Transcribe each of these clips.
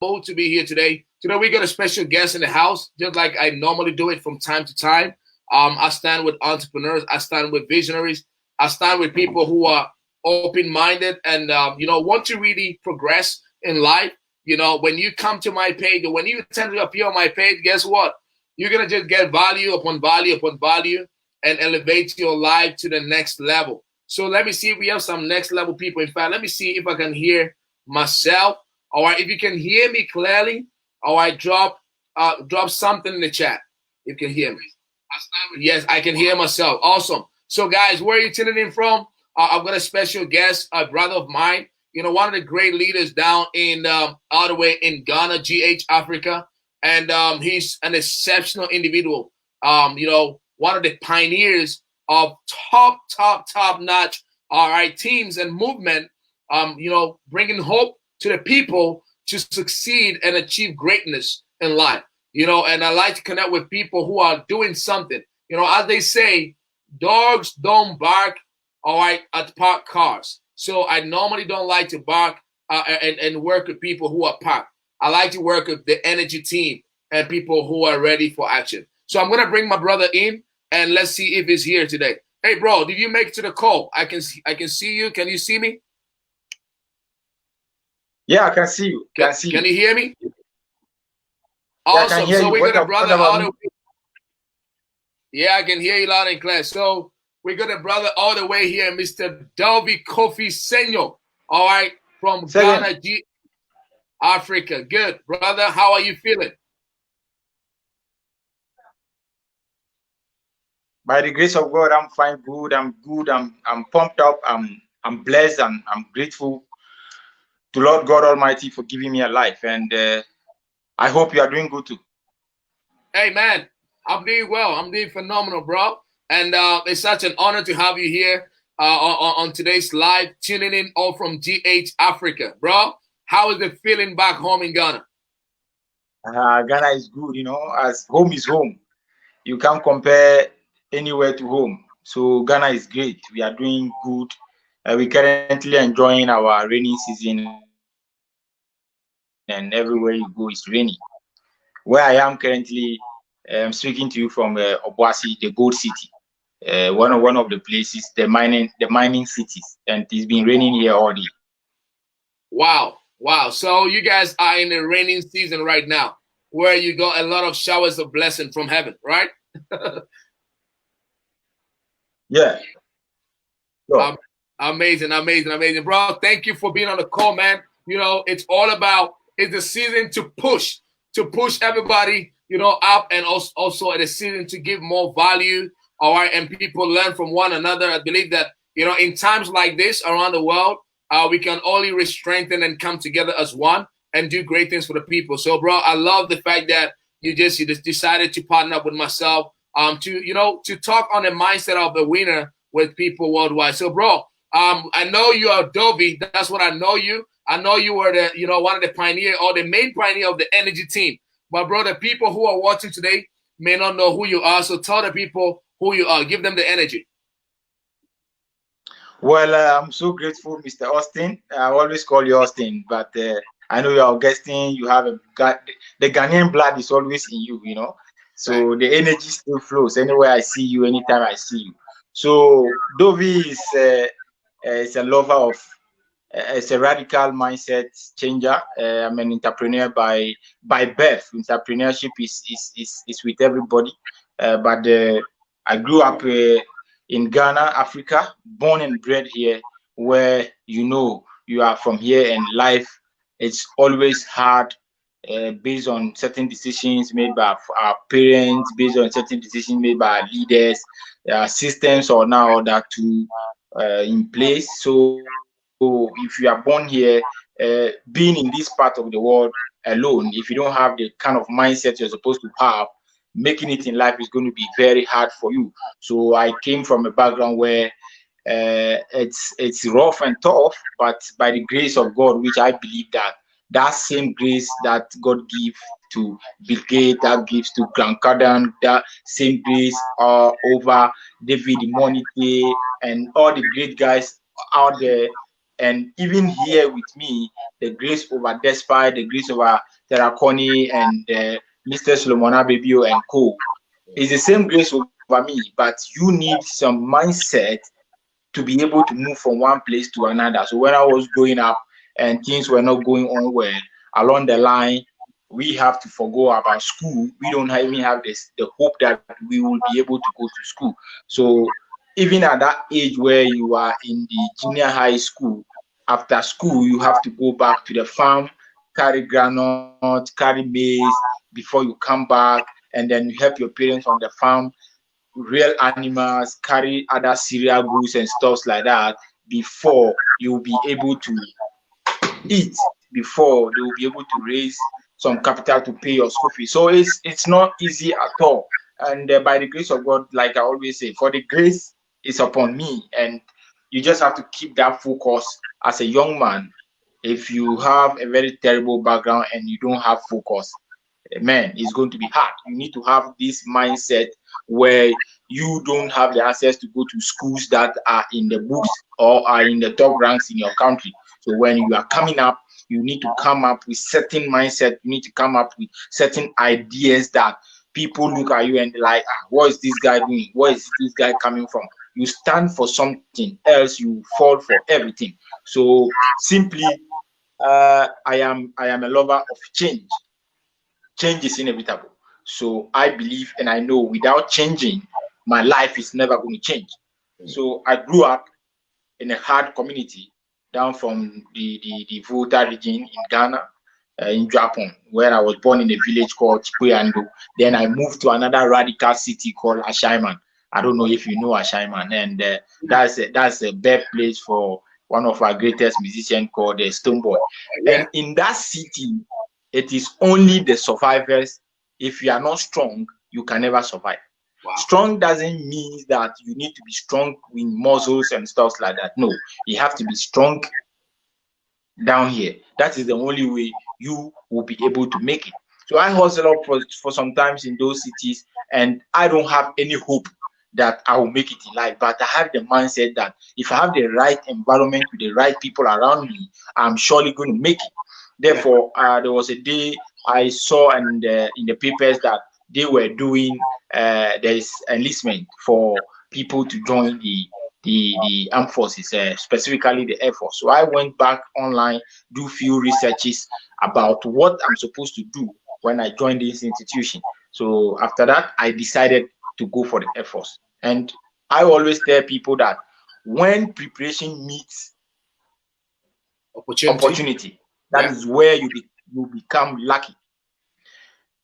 bold to be here today. Today we got a special guest in the house, just like I normally do it from time to time. I stand with entrepreneurs. I stand with visionaries. I stand with people who are open-minded and want to really progress in life. When you come to my page or when you tend to appear on my page, guess what? You're gonna just get value upon value upon value and elevate your life to the next level. So let me see if we have some next level people. In fact, let me see if I can hear myself. All right, if you can hear me clearly, all right, drop something in the chat. You can hear me. Yes, I can hear myself. Awesome. So, guys, where are you tuning in from? I've got a special guest, a brother of mine. One of the great leaders down in all the way in Ghana, GH Africa, and he's an exceptional individual. One of the pioneers of top notch, all right, teams and movement. Bringing hope to the people to succeed and achieve greatness in life. And I like to connect with people who are doing something. As they say, dogs don't bark, all right, at parked cars. So I normally don't like to bark and work with people who are parked. I like to work with the energy team and people who are ready for action. So I'm going to bring my brother in and let's see if he's here today. Hey, bro, did you make it to the call? I can see you. Can you see me? Yeah, I can see you. Can you hear me? Awesome. So we got a brother all the way. Yeah, I can hear you loud and clear. So we got a brother all the way here, Mr. Dovi Kofi Senyo. All right, from Ghana, Africa. Good, brother. How are you feeling? By the grace of God, I'm fine, good. I'm good. I'm pumped up. I'm blessed and I'm grateful to Lord God Almighty for giving me a life. And I hope you are doing good too. Hey, man, I'm doing well. I'm doing phenomenal, bro. And it's such an honor to have you here on today's live, tuning in all from GH Africa. Bro, how is it feeling back home in Ghana? Ghana is good, as home is home. You can't compare anywhere to home. So Ghana is great. We are doing good. We're currently enjoying our rainy season, and everywhere you go is rainy. Where I am currently, I'm speaking to you from Obuasi, the Gold City, one of the places, the mining cities, and it's been raining here all day. Wow. So you guys are in the raining season right now, where you got a lot of showers of blessing from heaven, right? Yeah. Sure. Amazing, bro. Thank you for being on the call, man. It's all about, it's the season to push everybody, up, and also it's a season to give more value, all right, and people learn from one another. I believe that, in times like this around the world, we can only strengthen and come together as one and do great things for the people. So, bro, I love the fact that you just decided to partner up with myself, to talk on the mindset of a winner with people worldwide. So, bro, I know you are Dovi. That's what I know you. I know you were one of the pioneer or the main pioneer of the energy team. But, bro, the people who are watching today may not know who you are. So tell the people who you are. Give them the energy. Well, I'm so grateful, Mr. Austin. I always call you Austin, but I know you're Augustine. You have the Ghanaian blood is always in you, So the energy still flows anywhere I see you, anytime I see you. So Dovi is a lover of, it's a radical mindset changer. I'm an entrepreneur by birth. Entrepreneurship is with everybody, but I grew up in Ghana, Africa, born and bred here, where you are from here, and life it's always hard. Based on certain decisions made by our parents, based on certain decisions made by our leaders, systems or now that to in place. So if you are born here, being in this part of the world alone, if you don't have the kind of mindset you're supposed to have, making it in life is going to be very hard for you. So I came from a background where it's rough and tough, but by the grace of God, which I believe that same grace that God gives to Bill Gates, that gives to Grant Cardone, that same grace over David Monite and all the great guys out there, And even here with me, the grace over Despite, the grace over Terraconi and Mr. Solomon Abebio and co. It's the same grace over me, but you need some mindset to be able to move from one place to another. So when I was growing up and things were not going on well, along the line, we have to forgo about school. We don't even have the hope that we will be able to go to school. So even at that age where you are in the junior high school, after school, you have to go back to the farm, carry granite, carry maize before you come back, and then you help your parents on the farm, real animals, carry other cereal goods and stuff like that before you'll be able to eat, before they will be able to raise some capital to pay your school fees. So it's not easy at all. And by the grace of God, like I always say, for the grace is upon me, and you just have to keep that focus as a young man. If you have a very terrible background and you don't have focus, man, it's going to be hard. You need to have this mindset where you don't have the access to go to schools that are in the books or are in the top ranks in your country. So when you are coming up, you need to come up with certain mindset. You need to come up with certain ideas that people look at you and they're like, what is this guy doing? Where is this guy coming from? You stand for something, else you fall for everything. So simply, I am a lover of change. Change is inevitable. So I believe and I know without changing, my life is never going to change. So I grew up in a hard community down from the Volta region in Ghana, in Japan, where I was born in a village called Chikuyando. Then I moved to another radical city called Ashaiman. I don't know if you know Ashaiman, and that's a birthplace for one of our greatest musicians called Stoneboy. And in that city, it is only the survivors. If you are not strong, you can never survive. Wow. Strong doesn't mean that you need to be strong in muscles and stuff like that. No, you have to be strong down here. That is the only way you will be able to make it. So I hustle up for some times in those cities, and I don't have any hope that I will make it in life. But I have the mindset that if I have the right environment with the right people around me, I'm surely going to make it. Therefore, there was a day I saw in the papers that they were doing there's enlistment for people to join the armed forces, specifically the Air Force. So I went back online, do few researches about what I'm supposed to do when I joined this institution. So after that, I decided to go for the Air Force. And I always tell people that when preparation meets opportunity, that is where you become lucky.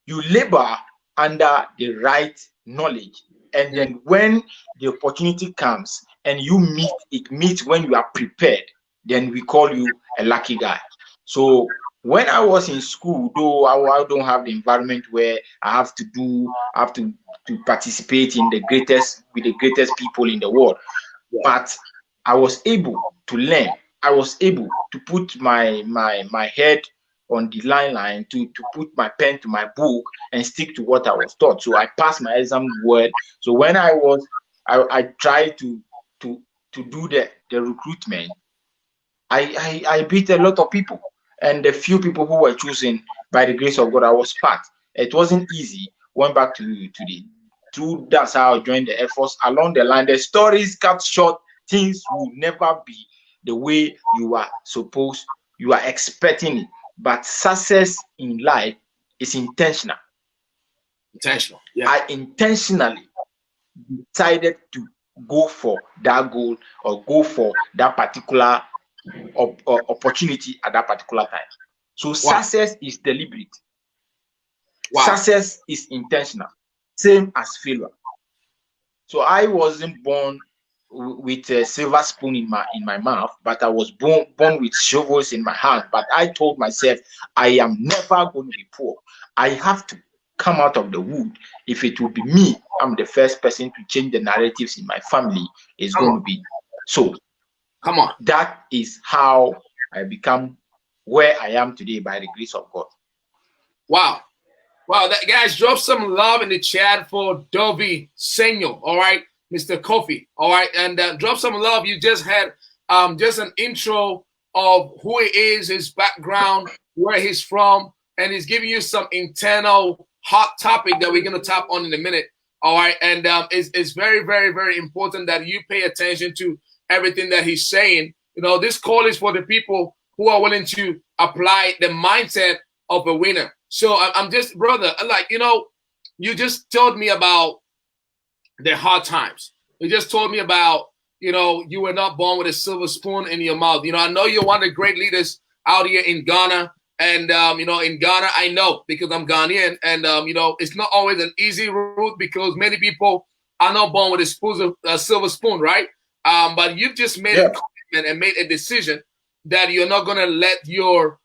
You labor under the right knowledge, and then when the opportunity comes and you meet when you are prepared, then we call you a lucky guy. So when I was in school, though I don't have the environment where I have to participate in with the greatest people in the world, but I was able to learn. I was able to put my head on the line to put my pen to my book and stick to what I was taught. So I passed my exam well. So when I tried to do the recruitment, I beat a lot of people, and the few people who were chosen by the grace of God, I was part. It wasn't easy. Went back that's how I joined the Air Force. Along the line, the stories cut short. Things will never be the way you are expecting it. But success in life is intentional. Yeah. I intentionally decided to go for that goal or go for that particular opportunity at that particular time. So success is deliberate. Success is intentional. Same as failure. So I wasn't born with a silver spoon in my mouth, but I was born with shovels in my hand. But I told myself, I am never going to be poor. I have to come out of the wood. If it will be me, I'm the first person to change the narratives in my family. It's going to be so. Come on. That is how I become where I am today by the grace of God. Wow. Wow, guys, drop some love in the chat for Dovi Senor, all right? Mr. Kofi, all right? And drop some love. You just had just an intro of who he is, his background, where he's from, and he's giving you some internal hot topic that we're going to tap on in a minute. All right. And it's very, very, very important that you pay attention to everything that he's saying. You know, this call is for the people who are willing to apply the mindset of a winner. So I'm just, brother, like, you know, you just told me about the hard times. You just told me about, you know, you were not born with a silver spoon in your mouth. You know, I know you're one of the great leaders out here in Ghana. And, you know, in Ghana, I know because I'm Ghanaian. And, you know, it's not always an easy route because many people are not born with a silver spoon, right? But you've just made a commitment and made a decision that you're not going to let your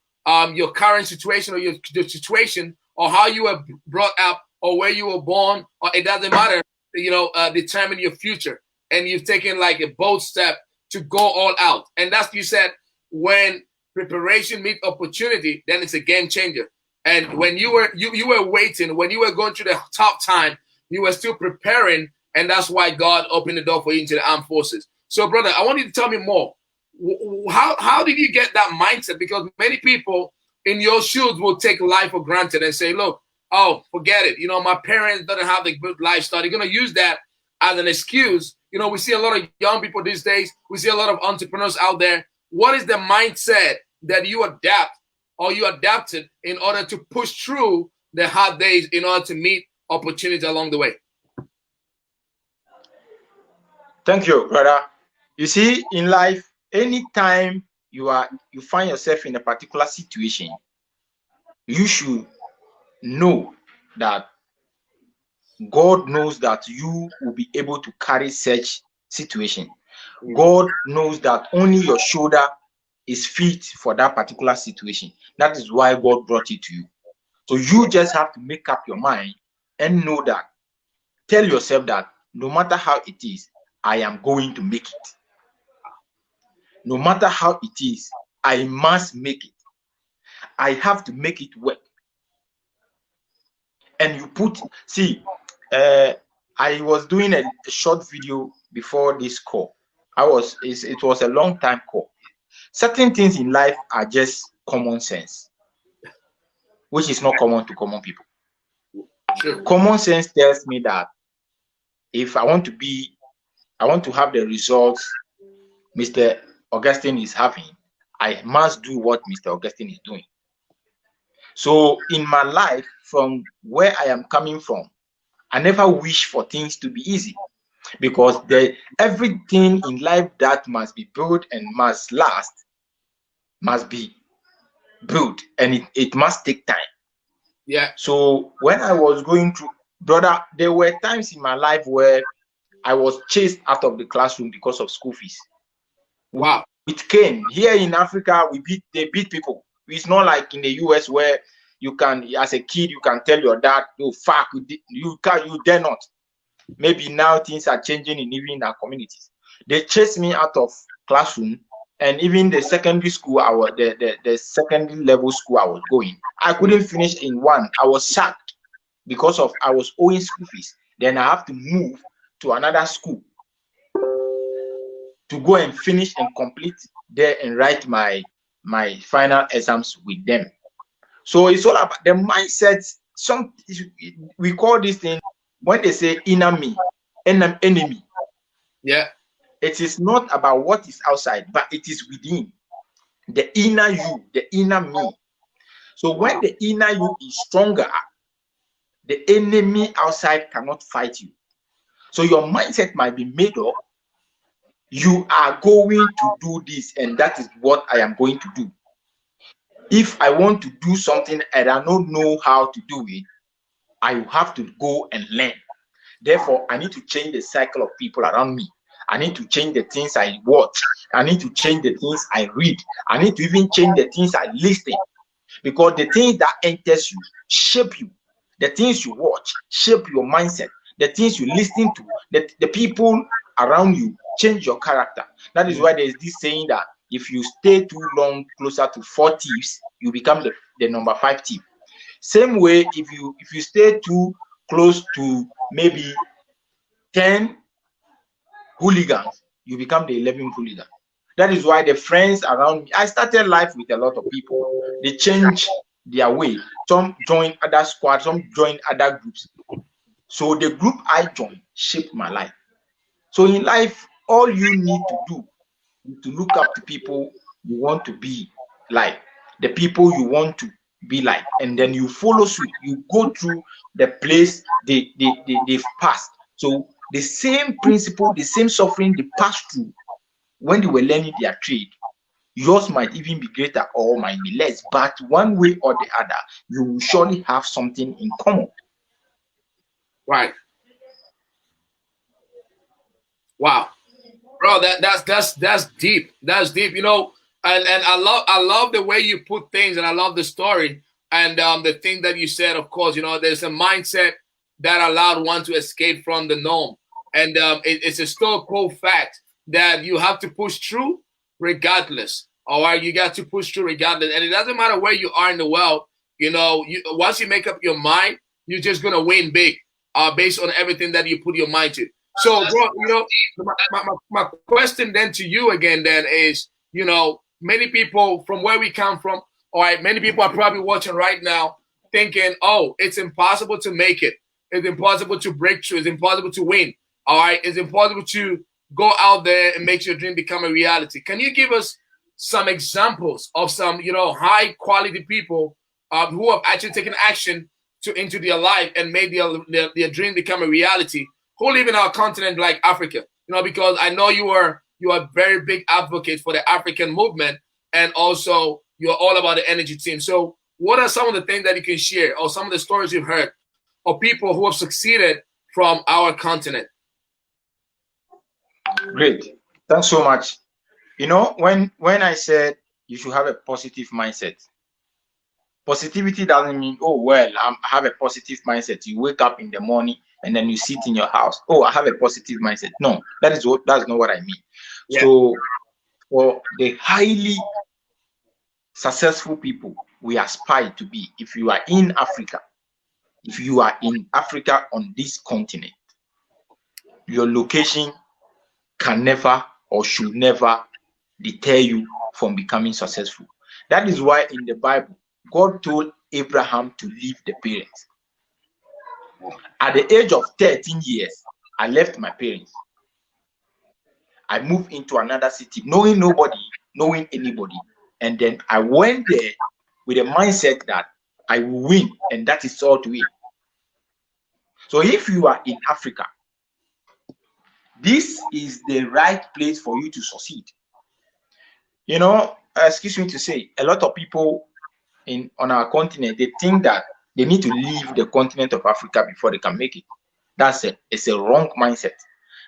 current situation or your situation or how you were brought up or where you were born, or it doesn't matter, you know, determine your future. And you've taken like a bold step to go all out. And that's, you said, when preparation meets opportunity, then it's a game changer. And when you were waiting, when you were going through the tough time, you were still preparing, and that's why God opened the door for you into the armed forces. So, brother, I want you to tell me more. How did you get that mindset? Because many people in your shoes will take life for granted and say, look, oh, forget it. You know, my parents don't have the good lifestyle. They're going to use that as an excuse. You know, we see a lot of young people these days. We see a lot of entrepreneurs out there. What is the mindset that you adapt or you adapted in order to push through the hard days in order to meet opportunities along the way? Thank you, brother. You see, in life, anytime you find yourself in a particular situation, you should know that God knows that you will be able to carry such situation. God knows that only your shoulder is fit for that particular situation. That is why God brought it to you. So you just have to make up your mind and know that. Tell yourself that no matter how it is, I am going to make it. No matter how it is, I must make it. I have to make it work. And you I was doing a short video before this call. It was a long time call. Certain things in life are just common sense, which is not common to common people. Sure. Common sense tells me that if I want to have the results Mr. Augustine is having, I must do what Mr. Augustine is doing. So in my life, from where I am coming from, I never wish for things to be easy, because everything in life that must be built and must last must be built, and it must take time. Yeah. So when I was going through, brother, there were times in my life where I was chased out of the classroom because of school fees. Wow. It came here in Africa. They beat people. It's not like in the US where you can, as a kid, you can tell your dad, "Oh fuck, you dare not." Maybe now things are changing even in our communities. They chased me out of classroom, and even the secondary school, the secondary level school I was going, I couldn't finish in one. I was sacked because I was owing school fees. Then I have to move to another school to go and finish and complete there and write my final exams with them. So it's all about the mindset. We call this thing, when they say enemy. Yeah. It is not about what is outside, but it is within. The inner you, the inner me. So when the inner you is stronger, the enemy outside cannot fight you. So your mindset might be made up. You are going to do this, and that is what I am going to do. If I want to do something and I don't know how to do it, I will have to go and learn. Therefore, I need to change the cycle of people around me. I need to change the things I watch. I need to change the things I read. I need to even change the things I listen. Because the things that enters you shape you. The things you watch shape your mindset. The things you listen to, the people around you change your character. That is why there is this saying that if you stay too long closer to 4 thieves, you become the number 5 thief. Same way, if you stay too close to maybe 10 hooligans, you become the 11th hooligan. That is why the friends around me, I started life with a lot of people. They change their way. Some join other squads, some join other groups. So the group I joined shaped my life. So in life, all you need to do is to look up to people you want to be like, the people you want to be like, and then you follow suit. You go through the place they've passed. So the same principle, the same suffering they passed through when they were learning their trade, yours might even be greater or might be less, but one way or the other, you will surely have something in common. Right. Wow. Bro, that's deep. That's deep. You know, and I love the way you put things, and I love the story and the thing that you said. Of course, you know, there's a mindset that allowed one to escape from the norm, and it's a historical fact that you have to push through regardless. All right, you got to push through regardless, and it doesn't matter where you are in the world. You know, once you make up your mind, you're just gonna win big, based on everything that you put your mind to. So, bro, you know, my question then to you again then is, you know, many people from where we come from, all right, many people are probably watching right now thinking, oh, it's impossible to make it. It's impossible to break through. It's impossible to win. All right. It's impossible to go out there and make your dream become a reality. Can you give us some examples of some, you know, high quality people who have actually taken action into their life and made their dream become a reality, who live in our continent like Africa? You know, because I know you are a very big advocate for the African movement, and also you're all about the energy team. So what are some of the things that you can share, or some of the stories you've heard of people who have succeeded from our continent? Great. Thanks so much. You know, when I said you should have a positive mindset, positivity doesn't mean, oh, well, I have a positive mindset. You wake up in the morning and then you sit in your house. Oh, I have a positive mindset. No, that's not what I mean. Yeah. So for the highly successful people we aspire to be, if you are in Africa on this continent, your location can never or should never deter you from becoming successful. That is why in the Bible, God told Abraham to leave the parents. At the age of 13 years, I left my parents. I moved into another city, knowing nobody, knowing anybody. And then I went there with a mindset that I will win, and that is all to it. So if you are in Africa, this is the right place for you to succeed. You know, excuse me to say, a lot of people on our continent, they think that they need to leave the continent of Africa before they can make it. It's a wrong mindset.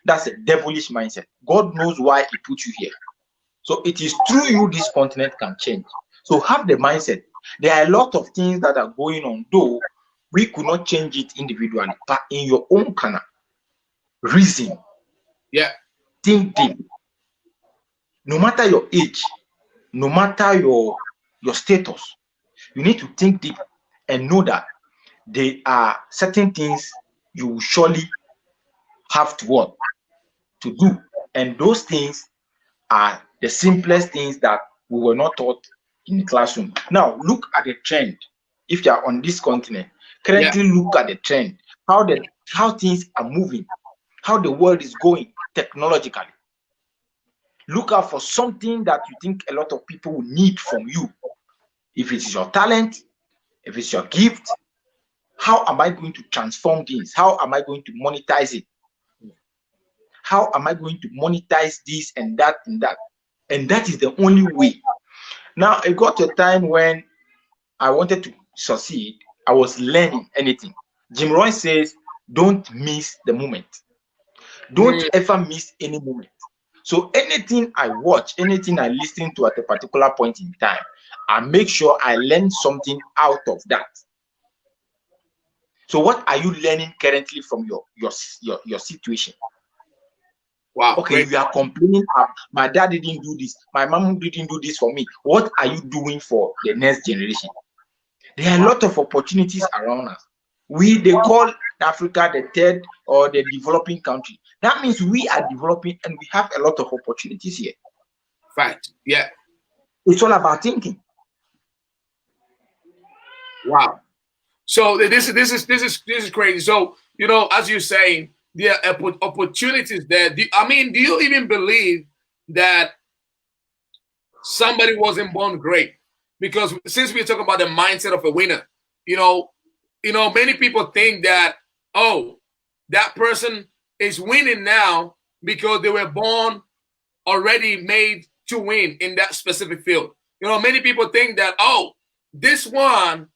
That's a devilish mindset. God knows why He put you here. So it is through you this continent can change. So have the mindset. There are a lot of things that are going on, though we could not change it individually, but in your own kind of reason. Yeah. Think deep. No matter your age, no matter your status, you need to think deep and know that there are certain things you will surely have to do. And those things are the simplest things that we were not taught in the classroom. Now, look at the trend. If you are on this continent, currently look at the trend, how things are moving, how the world is going technologically. Look out for something that you think a lot of people will need from you. If it is your talent, if it's your gift, how am I going to transform things? How am I going to monetize it? How am I going to monetize this and that and that? And that is the only way. Now, it got to a time when I wanted to succeed. I was learning anything. Jim Rohn says, don't miss the moment. Don't ever miss any moment. So anything I watch, anything I listen to at a particular point in time, I make sure I learn something out of that. So what are you learning currently from your situation? Wow. Okay, Great. you are complaining, my dad didn't do this, my mom didn't do this for me. What are you doing for the next generation? There are a lot of opportunities around us. They call Africa the third or the developing country. That means we are developing and we have a lot of opportunities here. Fact. Yeah. It's all about thinking. Wow. So this is crazy. So as you're saying, there are opportunities there. I mean, do you even believe that somebody wasn't born great? Because since we're talking about the mindset of a winner, you know, many people think that, oh, that person is winning now because they were born already made to win in that specific field. Many people think that, oh, this one,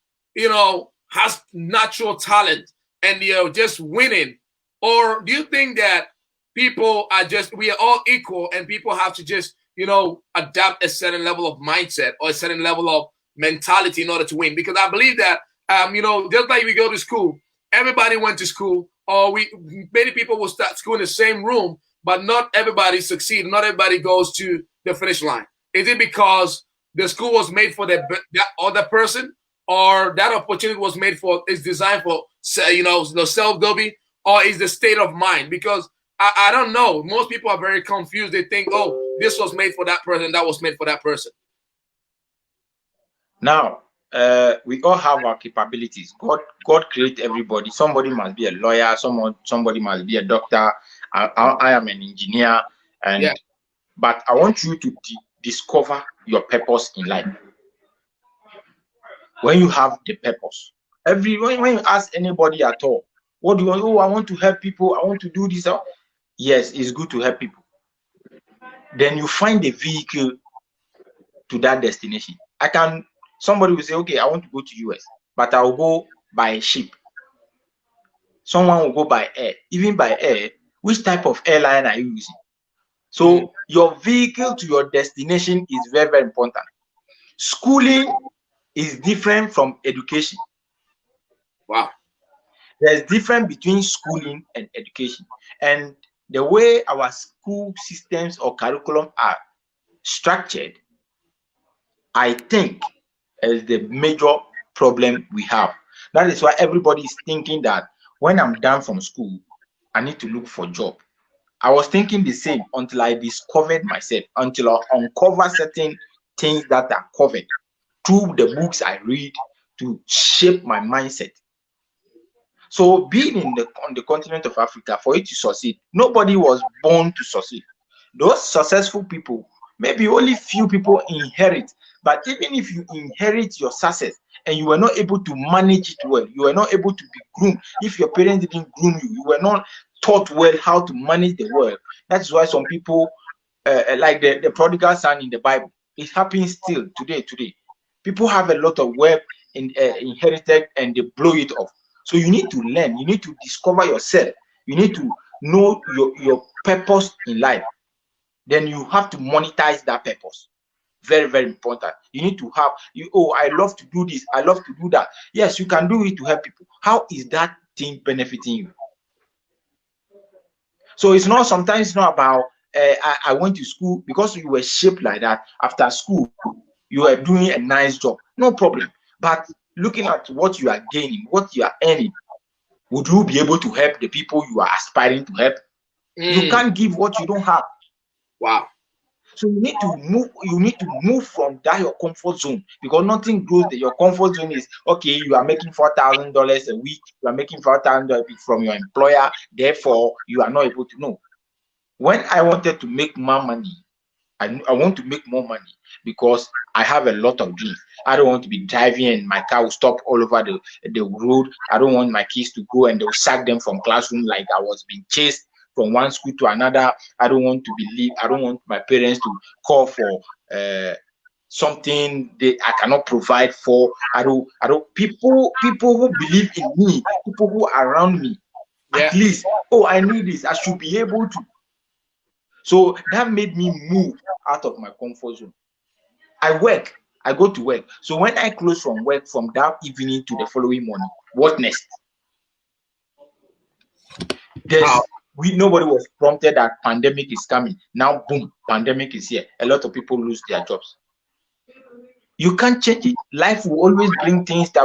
has natural talent and just winning. Or do you think that we are all equal and people have to just, adapt a certain level of mindset or a certain level of mentality in order to win? Because I believe that, just like we go to school, everybody went to school, or many people will start school in the same room, but not everybody succeeds. Not everybody goes to the finish line. Is it because the school was made for that other person, or that opportunity was made for, is designed for, the self Dovi, or is the state of mind? Because I don't know. Most people are very confused. They think, oh, this was made for that person, that was made for that person. Now, we all have our capabilities. God created everybody. Somebody must be a lawyer. Somebody must be a doctor. I am an engineer, Yeah. but I want you to discover your purpose in life. When you have the purpose, when you ask anybody at all, what do you want? Oh, I want to help people. I want to do this. Yes, it's good to help people. Then you find a vehicle to that destination. Somebody will say, okay, I want to go to US, but I'll go by ship. Someone will go by air. Even by air, which type of airline are you using? So your vehicle to your destination is very, very important. Schooling is different from education. Wow. There's difference between schooling and education. And the way our school systems or curriculum are structured, I think, is the major problem we have. That is why everybody is thinking that when I'm done from school, I need to look for a job. I was thinking the same until I discovered myself, until I uncover certain things that are covered through the books I read to shape my mindset. So being on the continent of Africa, for it to succeed, nobody was born to succeed. Those successful people, maybe only few people inherit. But even if you inherit your success and you were not able to manage it well, you were not able to be groomed. If your parents didn't groom you, you were not taught well how to manage the world. That's why some people, like the prodigal son in the Bible, it happens still today. People have a lot of wealth inherited and they blow it off. So you need to learn, you need to discover yourself, you need to know your purpose in life. Then you have to monetize that purpose. Very, very important. You need to have I love to do this, I love to do that. Yes, you can do it to help people. How is that thing benefiting you? So sometimes it's not about I went to school because you were shaped like that. After school, you are doing a nice job, no problem. But looking at what you are gaining, what you are earning, would you be able to help the people you are aspiring to help? You can't give what you don't have. Wow. So you need to move from that your comfort zone, because nothing grows there. Your comfort zone is okay, you are making $4,000 a week, you are making $4,000 from your employer, therefore you are not able to know. When I wanted to make more money, I want to make more money because I have a lot of dreams. I don't want to be driving and my car will stop all over the road. I don't want my kids to go and they'll sack them from classroom like I was being chased from one school to another. I don't want my parents to call for something I cannot provide for. I don't people who believe in me, people who are around me, at least, I need this, I should be able to. So that made me move out of my comfort zone. I go to work. So when I close from work from that evening to the following morning, what next? Nobody was prompted that pandemic is coming. Now, boom, pandemic is here. A lot of people lose their jobs. You can't change it. Life will always bring things that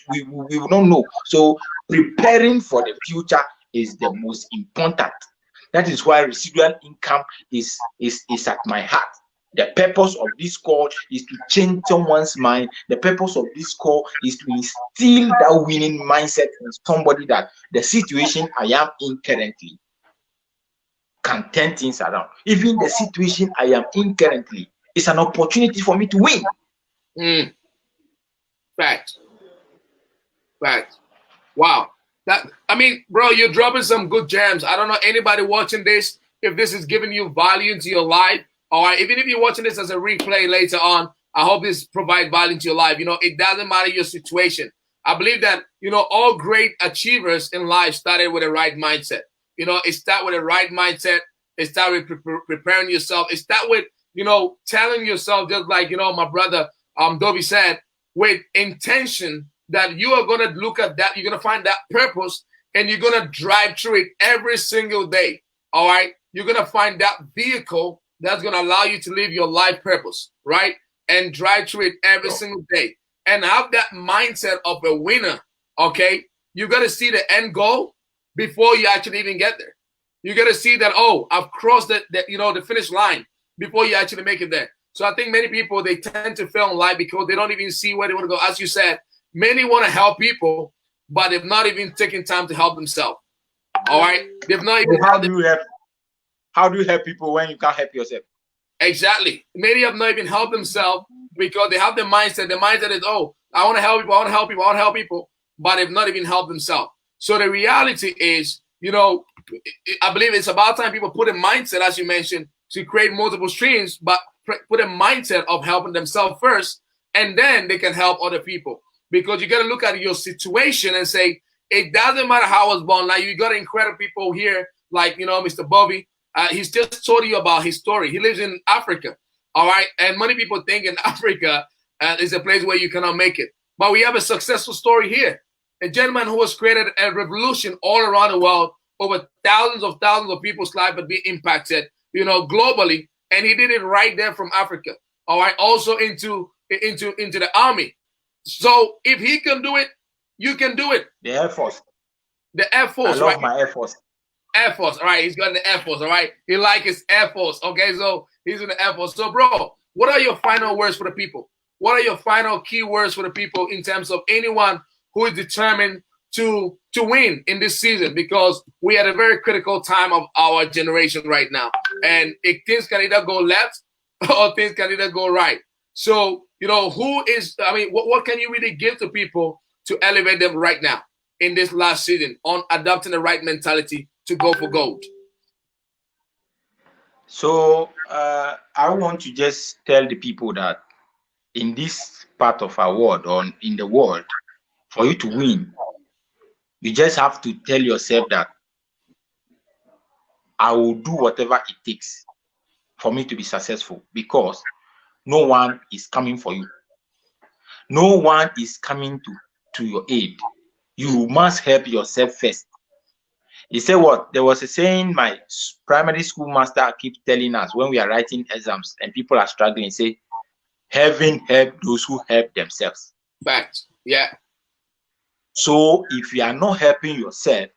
we will not know. So preparing for the future is the most important. That is why residual income is at my heart. The purpose of this call is to change someone's mind. The purpose of this call is to instill that winning mindset in somebody, that the situation I am in currently can turn things around. Even the situation I am in currently is an opportunity for me to win. Fact. Wow. Bro, you're dropping some good gems. I don't know anybody watching this, if this is giving you value to your life. All right. Even if you're watching this as a replay later on, I hope this provides value to your life. It doesn't matter your situation. I believe that, all great achievers in life started with a right mindset. It starts with a right mindset. It starts with preparing yourself. It starts with, telling yourself, just like, my brother Dovi said, with intention, that you are going to look at that, you're going to find that purpose, and you're going to drive through it every single day. All right. You're going to find that vehicle that's going to allow you to live your life purpose, right? And drive through it every single day and have that mindset of a winner. Okay. You got to see the end goal before you actually even get there. You got to see that, oh, I've crossed the finish line before you actually make it there. So I think many people, they tend to fail in life because they don't even see where they want to go. As you said, many want to help people, but they've not even taken time to help themselves. All right, they've not even. How do you help people when you can't help yourself? Exactly. Many have not even helped themselves because they have the mindset. The mindset is, oh, I want to help people. I want to help people. I want to help people, but they've not even helped themselves. So the reality is, I believe it's about time people put a mindset, as you mentioned, to create multiple streams, but put a mindset of helping themselves first, and then they can help other people. Because you got to look at your situation and say, it doesn't matter how I was born. Like, you got incredible people here, like, Mr. Bobby. He's just told you about his story. He lives in Africa, all right? And many people think in Africa is a place where you cannot make it. But we have a successful story here. A gentleman who has created a revolution all around the world, over thousands of people's lives have been impacted, globally. And he did it right there from Africa, all right? Also into the army. So if he can do it, you can do it. The Air Force. The Air Force, I love right? my Air Force. Air Force, all right? He's got the Air Force, all right? He likes his Air Force, okay? So he's in the Air Force. So, bro, what are your final words for the people? What are your final key words for the people in terms of anyone who is determined to win in this season? Because we are at a very critical time of our generation right now. And things can either go left or things can either go right. So, what can you really give to people to elevate them right now in this last season on adopting the right mentality to go for gold? So I want to just tell the people that in this part of our world, or in the world, for you to win, you just have to tell yourself that I will do whatever it takes for me to be successful, because no one is coming for you. No one is coming to your aid. You must help yourself first. He said what? There was a saying my primary school master keeps telling us when we are writing exams and people are struggling, say, heaven help those who help themselves. Facts. Yeah. So if you are not helping yourself,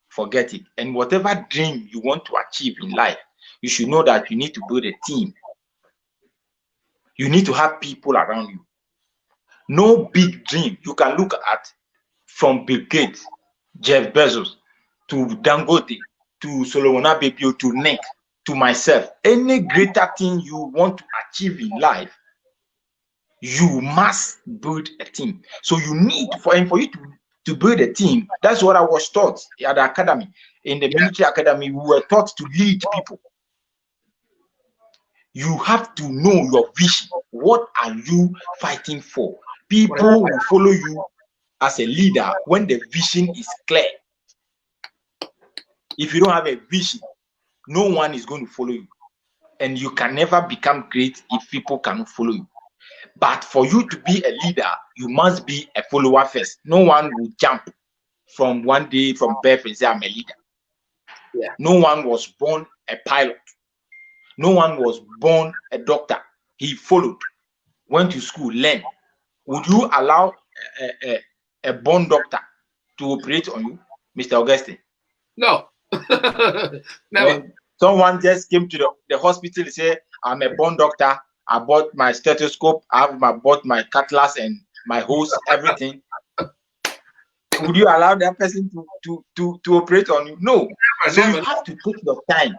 forget it. And whatever dream you want to achieve in life, you should know that you need to build a team. You need to have people around you. No big dream you can look at, from Bill Gates, Jeff Bezos, to Dangote, to Solomon Abebio, to Nick, to myself. Any greater thing you want to achieve in life, you must build a team. So you need, for you to build a team, that's what I was taught at the academy. In the military academy, we were taught to lead people. You have to know your vision. What are you fighting for? People will follow you as a leader when the vision is clear. If you don't have a vision, no one is going to follow you. And you can never become great if people cannot follow you. But for you to be a leader, you must be a follower first. No one will jump from one day from birth and say, I'm a leader. Yeah. No one was born a pilot. No one was born a doctor. He followed, went to school, learned. Would you allow a born doctor to operate on you, Mr. Augustine? No. Never. When someone just came to the hospital and said, I'm a born doctor, I bought my stethoscope, bought my cutlass and my hose, everything. Would you allow that person to operate on you? No. So you have to take your time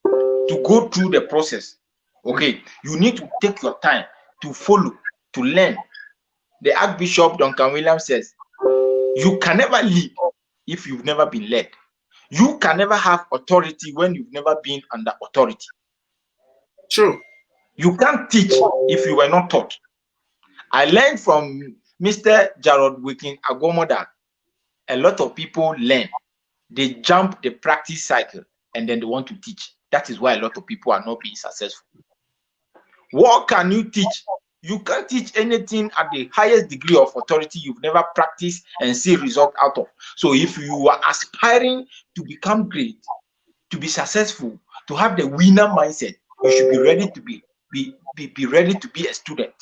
to go through the process. Okay, you need to take your time to follow, to learn. The Archbishop Duncan Williams says, you can never lead if you've never been led. You can never have authority when you've never been under authority. True. You can't teach if you were not taught. I learned from Mr. Jarrod Wikin Agomo that a lot of people learn. They jump the practice cycle and then they want to teach. That is why a lot of people are not being successful. What can you teach? You can't teach anything at the highest degree of authority you've never practiced and see result out of. So if you are aspiring to become great, to be successful, to have the winner mindset, you should be ready to be ready to be a student.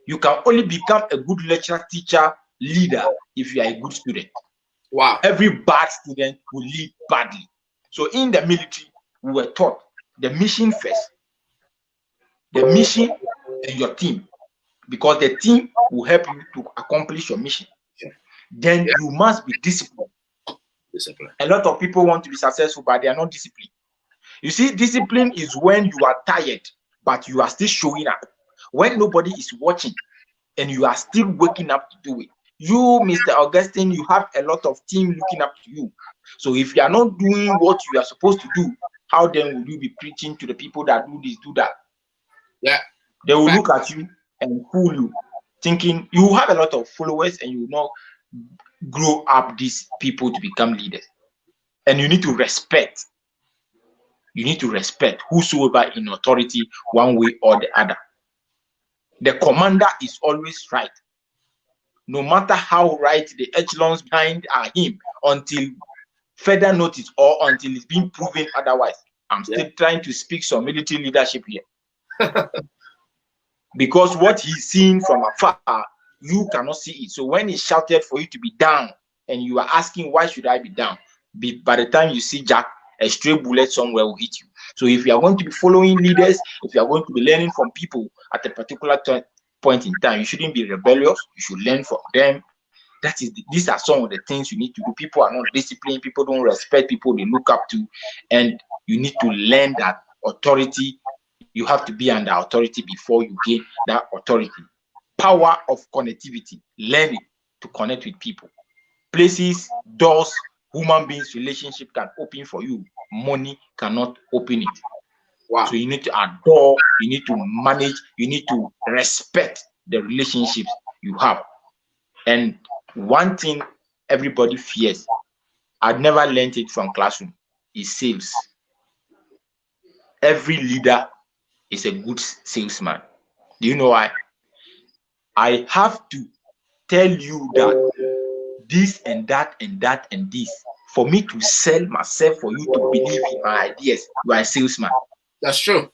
You can only become a good lecturer, teacher, leader if you are a good student. Wow. Every bad student will lead badly. So in the military, we were taught the mission first. The mission and your team, because the team will help you to accomplish your mission. Then you must be disciplined. A lot of people want to be successful, but they are not disciplined. You see, discipline is when you are tired, but you are still showing up. When nobody is watching and you are still waking up to do it. You, Mr. Augustine, you have a lot of team looking up to you. So if you are not doing what you are supposed to do, how then will you be preaching to the people that do this, do that? Yeah. They will look at you and fool you, thinking you have a lot of followers and you will not grow up these people to become leaders. And you need to respect. You need to respect whosoever in authority one way or the other. The commander is always right. No matter how right the echelons behind are him, until further notice or until it's been proven otherwise. I'm still trying to speak some military leadership here. Because what he's seeing from afar, you cannot see it. So when he shouted for you to be down, and you are asking, why should I be down? By the time you see Jack, a stray bullet somewhere will hit you. So if you are going to be following leaders, if you are going to be learning from people at a particular point in time, you shouldn't be rebellious. You should learn from them. These are some of the things you need to do. People are not disciplined. People don't respect people they look up to. And you need to learn that authority. You have to be under authority before you gain that authority. Power of connectivity. Learn it to connect with people. Places, doors, human beings, relationship can open for you. Money cannot open it. Wow. So you need to adore, you need to manage, you need to respect the relationships you have. And one thing everybody fears, I've never learned it from classroom, is sales. Every leader is a good salesman. Do you know why? I have to tell you that this and that and that and this, for me to sell myself, for you to believe in my ideas, you are a salesman. That's true.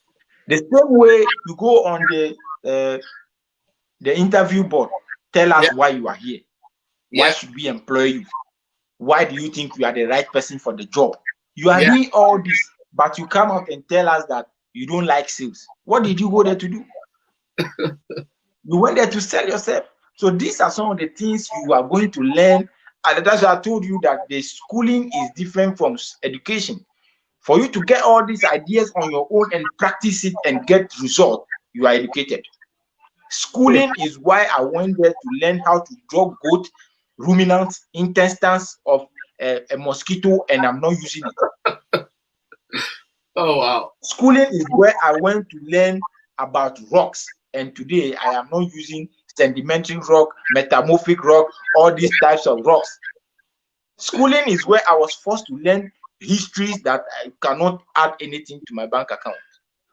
The same way you go on the interview board, tell us why you are here. Why should we employ you? Why do you think you are the right person for the job? You are doing all this, but you come out and tell us that you don't like sales. What did you go there to do? You went there to sell yourself. So these are some of the things you are going to learn. And that's why I told you that the schooling is different from education. For you to get all these ideas on your own and practice it and get results, you are educated. Schooling is why I went there to learn how to draw goat, ruminants, intestines of a mosquito, and I'm not using it. Oh, wow. Schooling is where I went to learn about rocks, and today I am not using sedimentary rock, metamorphic rock, all these types of rocks. Schooling is where I was forced to learn histories that I cannot add anything to my bank account.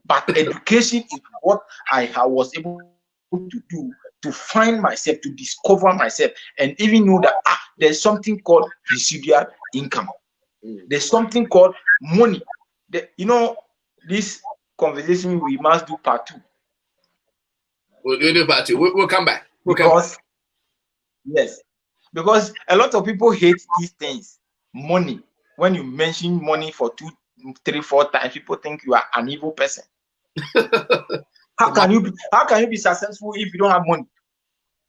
But education is what I was able to do to find myself, to discover myself, and even know that there's something called residual income. There's something called money. This conversation we must do part 2. We'll do part 2. We'll come back. Yes, because a lot of people hate these things. Money. When you mention money for 2, 3, 4 times, people think you are an evil person. How can you be successful if you don't have money?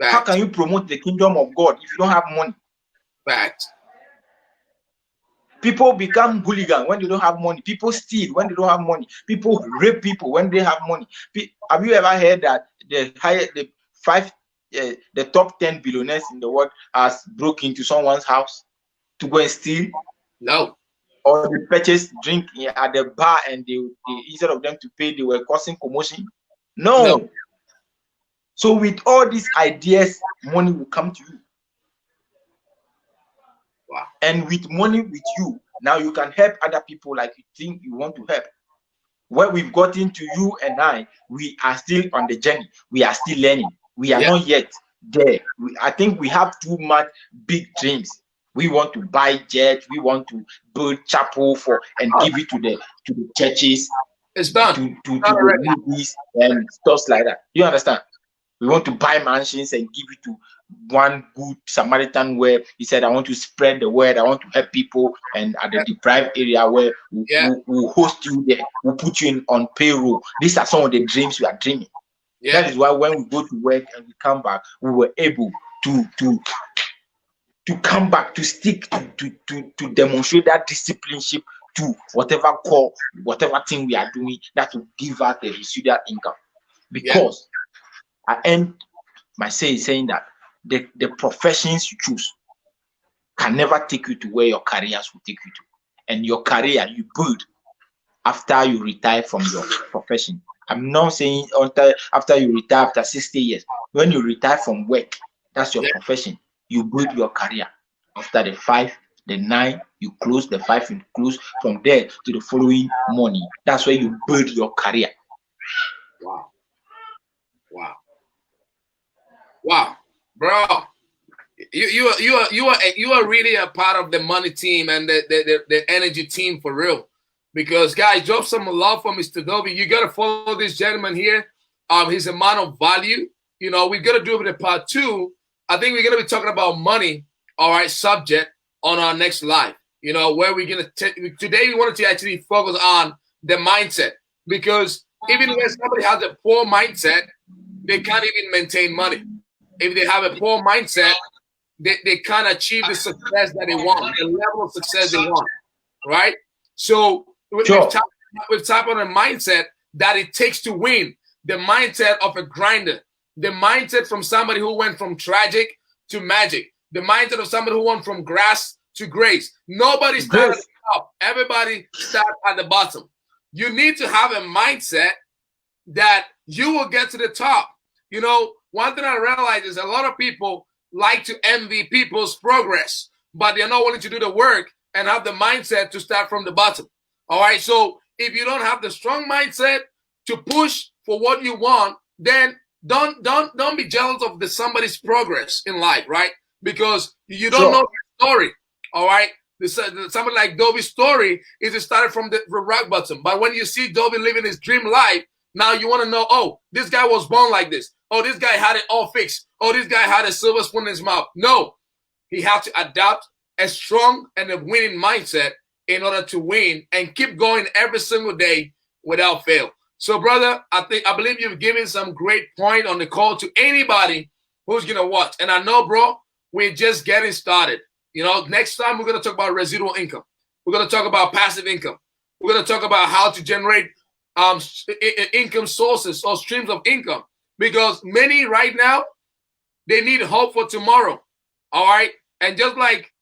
Fact. How can you promote the kingdom of God if you don't have money? Fact. People become hooligan when they don't have money. People steal when they don't have money. People rape people when they have money. Have you ever heard that the top 10 billionaires in the world has broke into someone's house to go and steal? No. Or they purchase drink at the bar and they instead of them to pay, they were causing commotion? No. So with all these ideas, money will come to you. Wow. And with money with you, now you can help other people like you think you want to help. Where we've gotten to, you and I, we are still on the journey. We are still learning. We are not yet there. I think we have too much big dreams. We want to buy jets. We want to build chapel and give it to the churches. It's done. To the movies and stuff like that. You understand? We want to buy mansions and give it to one good Samaritan where he said, I want to spread the word. I want to help people. And at the deprived area where we'll host you there. We'll put you on payroll. These are some of the dreams we are dreaming. That is why when we go to work and we come back, we were able to come back, to stick, to demonstrate that discipleship to whatever call, whatever thing we are doing, that will give us the residual income. Because I end my saying that the professions you choose can never take you to where your careers will take you to. And your career you build after you retire from your profession. I'm not saying after you retire after 60 years. When you retire from work, that's your profession. You build your career. After the 5, the 9, you close the 5, you close from there to the following morning. That's where you build your career. Wow, bro, you are really a part of the money team and the energy team for real. Because guys, drop some love for Mr. Dovi. You gotta follow this gentleman here. He's a man of value. You know, we're gonna do it in part 2. I think we're gonna be talking about money. All right, subject on our next live. You know, where we're gonna today we wanted to actually focus on the mindset, because even when somebody has a poor mindset, they can't even maintain money. If they have a poor mindset, they can't achieve the success that they want, the level of success they want, right? So we've tapped on a mindset that it takes to win, the mindset of a grinder, the mindset from somebody who went from tragic to magic, the mindset of somebody who went from grass to grace. Nobody starts at the top. Everybody starts at the bottom. You need to have a mindset that you will get to the top. You know, one thing I realize is a lot of people like to envy people's progress, but they're not willing to do the work and have the mindset to start from the bottom. All right. So if you don't have the strong mindset to push for what you want, then don't be jealous of somebody's progress in life, right? Because you don't know the story. All right. Somebody like Dovi's story is it started from the rock bottom. But when you see Dovi living his dream life, now you want to know, oh, this guy was born like this. Oh, this guy had it all fixed. Oh, this guy had a silver spoon in his mouth. No, he had to adopt a strong and a winning mindset in order to win and keep going every single day without fail. So, brother, I believe you've given some great point on the call to anybody who's gonna watch. And I know, bro, we're just getting started. You know, next time we're gonna talk about residual income. We're gonna talk about passive income. We're gonna talk about how to generate income sources or streams of income. Because many right now, they need hope for tomorrow. All right. And just like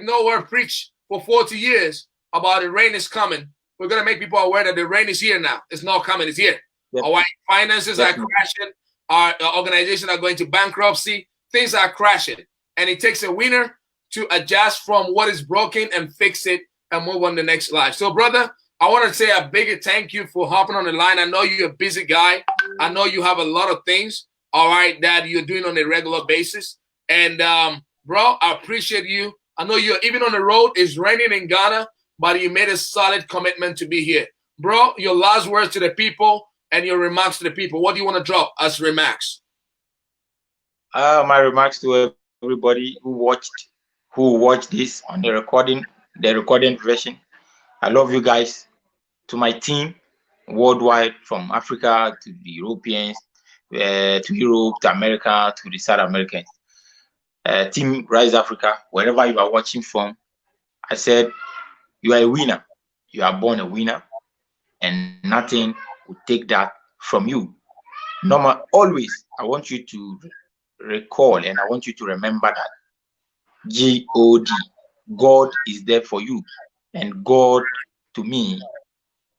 Noah preached for 40 years about the rain is coming, we're going to make people aware that the rain is here now. It's not coming, it's here. Yep. All right. Finances are crashing. Our organizations are going to bankruptcy. Things are crashing. And it takes a winner to adjust from what is broken and fix it and move on to the next life. So, brother, I want to say a big thank you for hopping on the line. I know you're a busy guy. I know you have a lot of things, all right, that you're doing on a regular basis. And, bro, I appreciate you. I know you're even on the road. It's raining in Ghana, but you made a solid commitment to be here. Bro, your last words to the people and your remarks to the people. What do you want to drop as remarks? My remarks to everybody who watched this on the recording version. I love you guys. To my team, worldwide, from Africa to the Europeans, to Europe, to America, to the South Americans. Team Rise Africa, wherever you are watching from, I said, you are a winner. You are born a winner, and nothing will take that from you. Always, I want you to recall and I want you to remember that God, God is there for you, and God, to me,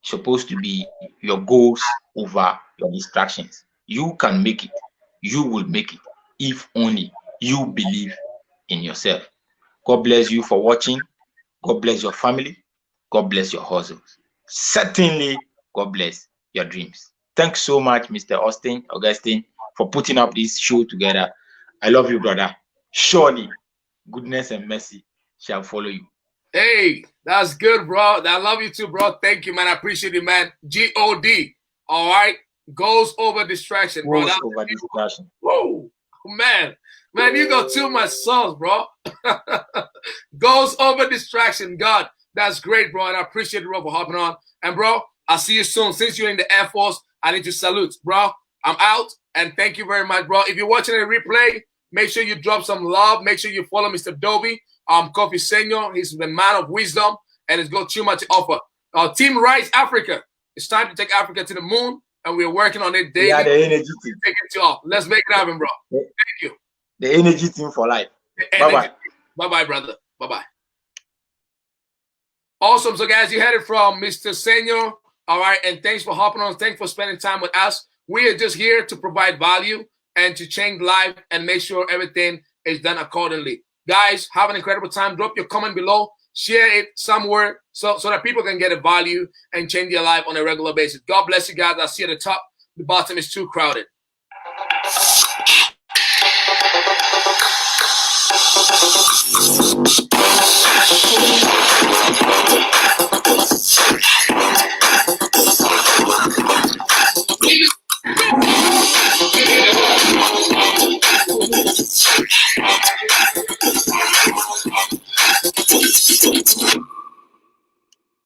supposed to be your goals over your distractions. You can make it. You will make it if only you believe in yourself. God bless you for watching. God bless your family. God bless your hustles. Certainly, God bless your dreams. Thanks so much, Mr. Augustine, for putting up this show together. I love you, brother. Surely, goodness and mercy shall follow you. Hey, that's good, bro. I love you too, bro. Thank you, man. I appreciate it, man. God. All right. Goals over distraction, bro. Goals over distraction. Whoa, man. Man, you got too much sauce, bro. Goals over distraction. God, that's great, bro. And I appreciate you, bro, for hopping on. And, bro, I'll see you soon. Since you're in the Air Force, I need to salute, bro. I'm out. And thank you very much, bro. If you're watching a replay, make sure you drop some love. Make sure you follow Mr. Dovi. Kofi Senor, he's the man of wisdom, and he's got too much to offer. Team Rise Africa. It's time to take Africa to the moon, and we're working on it daily. Yeah, the energy team. Take it off. Let's make it happen, bro. Thank you. The energy team for life. Bye-bye. Bye-bye, brother. Bye-bye. Awesome. So, guys, you heard it from Mr. Senor. All right, and thanks for hopping on. Thanks for spending time with us. We are just here to provide value and to change life and make sure everything is done accordingly. Guys, have an incredible time. Drop your comment below. Share it somewhere so that people can get a value and change their life on a regular basis. God bless you guys. I'll see you at the top. The bottom is too crowded.